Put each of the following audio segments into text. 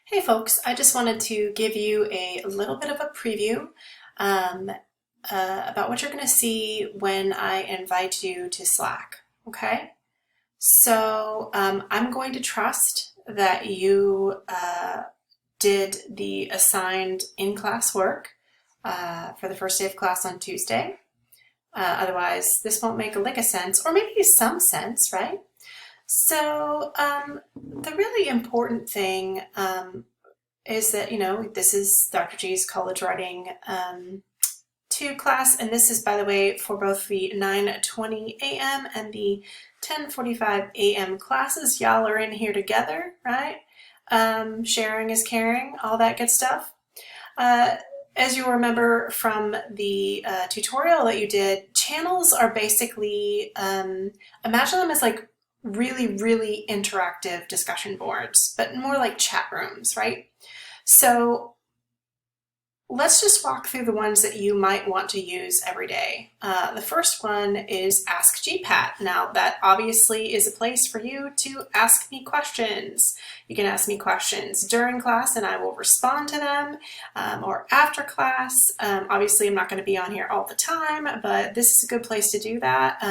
Hey folks, I just wanted to give you a little bit of a preview um, about what you're going to see when I invite you to Slack, okay? So I'm going to trust that you did the assigned in-class work for the first day of class on Tuesday. Otherwise, this won't make a lick of sense, or maybe some sense, right? So the really important thing is that, this is Dr. G's College Writing 2 class, and this is, by the way, for both the 9:20 a.m. and the 10:45 a.m. classes. Y'all are in here together, right? Sharing is caring, all that good stuff. As you'll remember from the tutorial that you did, channels are basically, imagine them as like really, really interactive discussion boards, but more like chat rooms, right? So let's just walk through the ones that you might want to use every day. The first one is Ask GPAT. Now that obviously is a place for you to ask me questions. You can ask me questions during class and I will respond to them, or after class. Obviously I'm not going to be on here all the time, but this is a good place to do that.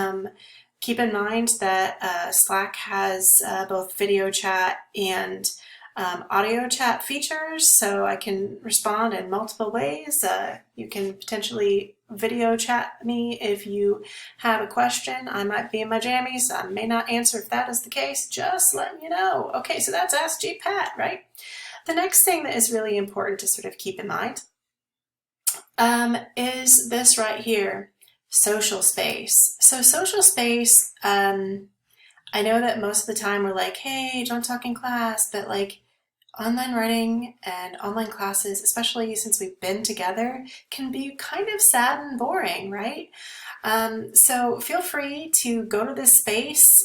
Keep in mind that Slack has both video chat and audio chat features, so I can respond in multiple ways. You can potentially video chat me if you have a question. I might be in my jammies, so I may not answer if that is the case, just letting you know. Okay, so that's Ask GPAT, right? The next thing that is really important to sort of keep in mind is this right here, social space. So social space, I know that most of the time we're like, hey, don't talk in class, but like online writing and online classes, especially since we've been together, can be kind of sad and boring, right? So feel free to go to this space,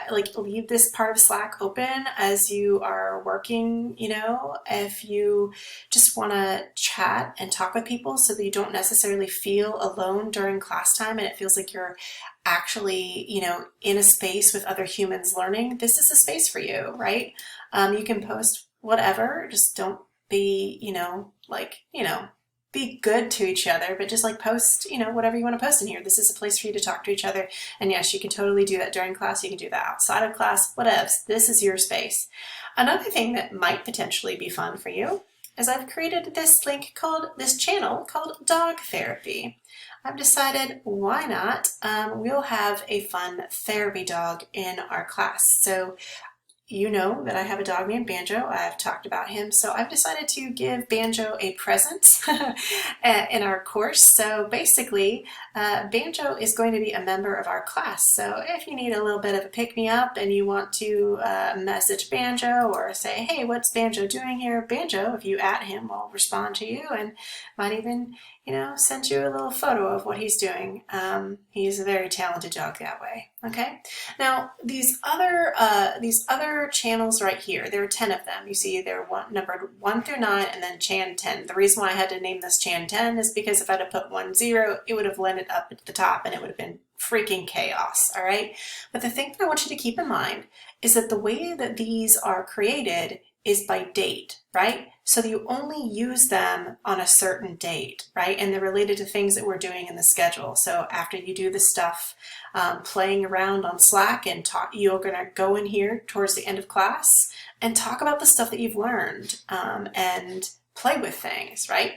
like leave this part of Slack open as you are working, if you just want to chat and talk with people so that you don't necessarily feel alone during class time and it feels like you're actually, in a space with other humans learning. This is a space for you, right? You can post whatever, just don't be, be good to each other, but just like post, whatever you want to post in here. This is a place for you to talk to each other. And yes, you can totally do that during class. You can do that outside of class, whatevs. This is your space. Another thing that might potentially be fun for you is I've created this channel called Dog Therapy. I've decided why not? We'll have a fun therapy dog in our class. So you know that I have a dog named Banjo. I've talked about him. So I've decided to give Banjo a present in our course. So basically, Banjo is going to be a member of our class. So if you need a little bit of a pick-me-up and you want to message Banjo or say, hey, what's Banjo doing here? Banjo, if you at him, will respond to you and might even, send you a little photo of what he's doing. He's a very talented dog that way. Okay. Now these other channels right here, there are 10 of them. You see they're numbered 1 through 9 and then Chan 10. The reason why I had to name this Chan 10 is because if I'd have put 1 0, it would have landed up at the top and it would have been freaking chaos. All right. But the thing that I want you to keep in mind is that the way that these are created is by date, right? So that you only use them on a certain date, right? And they're related to things that we're doing in the schedule. So after you do the stuff playing around on Slack and you're going to go in here towards the end of class and talk about the stuff that you've learned and play with things, right?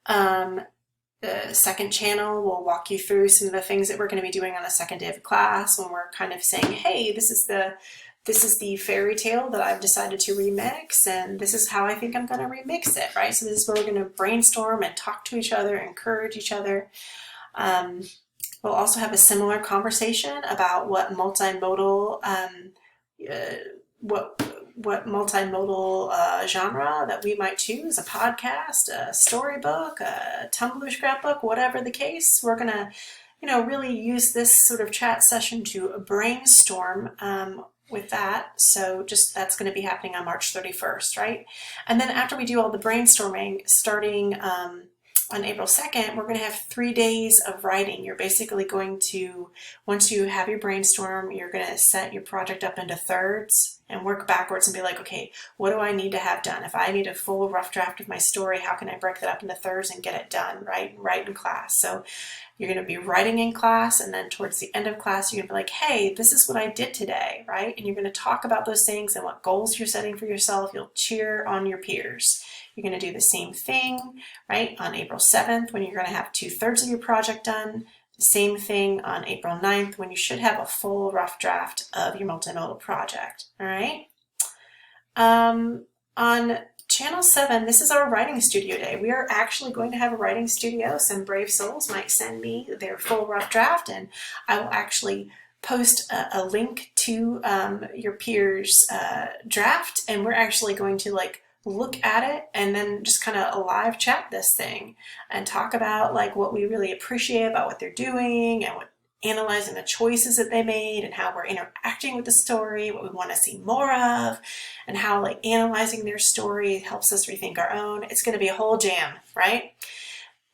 The second channel will walk you through some of the things that we're going to be doing on the second day of class when we're kind of saying, hey, this is the fairy tale that I've decided to remix, and this is how I think I'm going to remix it, right? So this is where we're going to brainstorm and talk to each other, encourage each other. We'll also have a similar conversation about what multimodal genre that we might choose, a podcast, a storybook, a Tumblr scrapbook, whatever the case. We're going to, really use this sort of chat session to brainstorm with that. So that's going to be happening on March 31st, right? And then after we do all the brainstorming, starting on April 2nd, we're going to have 3 days of writing. You're basically going to, once you have your brainstorm, you're going to set your project up into thirds. and work backwards and be like, okay, what do I need to have done? If I need a full rough draft of my story, how can I break that up into thirds and get it done, right? Write in class. So you're going to be writing in class, and then towards the end of class, you're going to be like, hey, this is what I did today, right? And you're going to talk about those things and what goals you're setting for yourself. You'll cheer on your peers. You're going to do the same thing, right? On April 7th, when you're going to have 2/3 of your project done. The same thing on April 9th, when you should have a full rough draft of your multimodal project, all right? On Channel 7, this is our writing studio day. We are actually going to have a writing studio. Some brave souls might send me their full rough draft, and I will actually post a link to your peers' draft, and we're actually going to like look at it and then just kind of live chat this thing and talk about like what we really appreciate about what they're doing, and what analyzing the choices that they made, and how we're interacting with the story, what we want to see more of, and how like analyzing their story helps us rethink our own. It's going to be a whole jam, right?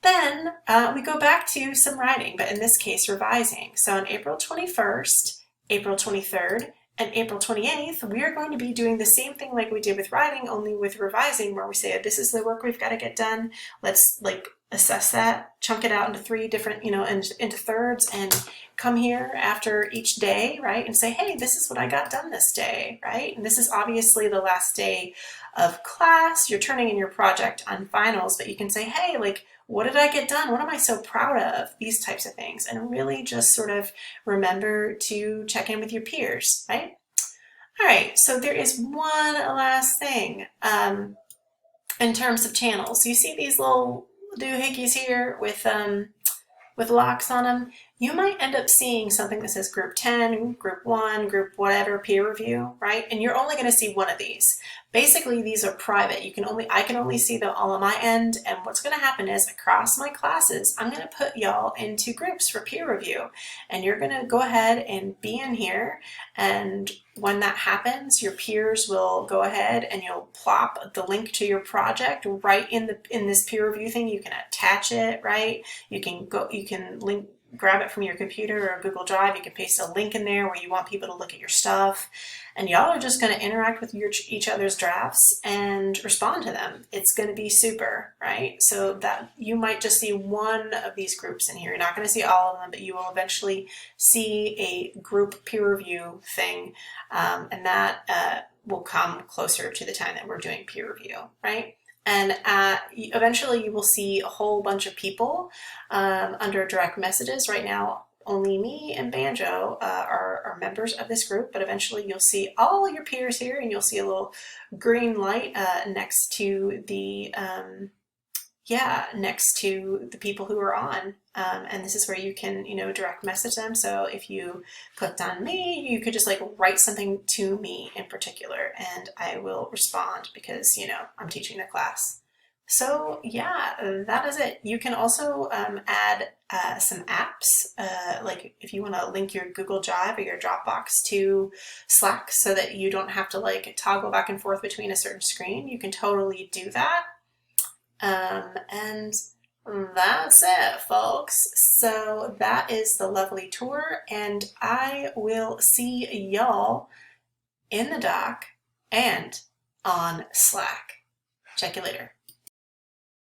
Then we go back to some writing, but in this case revising. So on April 21st, April 23rd, and April 28th, we are going to be doing the same thing like we did with writing, only with revising, where we say, this is the work we've got to get done. Let's like assess that, chunk it out into 3 different, into thirds, and come here after each day, right? And say, hey, this is what I got done this day, right? And this is obviously the last day of class. You're turning in your project on finals, but you can say, hey, like, what did I get done? What am I so proud of? These types of things. And really just sort of remember to check in with your peers, right? All right, so there is one last thing in terms of channels. You see these little doohickeys here with locks on them? You might end up seeing something that says group 10, group 1, group whatever, peer review, right? And you're only going to see one of these. Basically, these are private. I can only see them all on my end, and what's going to happen is across my classes, I'm going to put y'all into groups for peer review, and you're going to go ahead and be in here, and when that happens, your peers will go ahead and you'll plop the link to your project right in this peer review thing. You can attach it, right? You can grab it from your computer or Google Drive. You can paste a link in there where you want people to look at your stuff, and y'all are just going to interact with each other's drafts and respond to them. It's going to be super, right? So that you might just see one of these groups in here. You're not going to see all of them, but you will eventually see a group peer review thing, and that will come closer to the time that we're doing peer review, right? And eventually you will see a whole bunch of people under direct messages. Right now, only me and Banjo are members of this group, but eventually you'll see all your peers here, and you'll see a little green light next to the people who are on. And this is where you can, direct message them. So if you clicked on me, you could just like write something to me in particular, and I will respond because, I'm teaching the class. So yeah, that is it. You can also add some apps, like if you want to link your Google Drive or your Dropbox to Slack so that you don't have to like toggle back and forth between a certain screen. You can totally do that. And that's it, folks. So that is the lovely tour, and I will see y'all in the doc and on Slack. Check you later.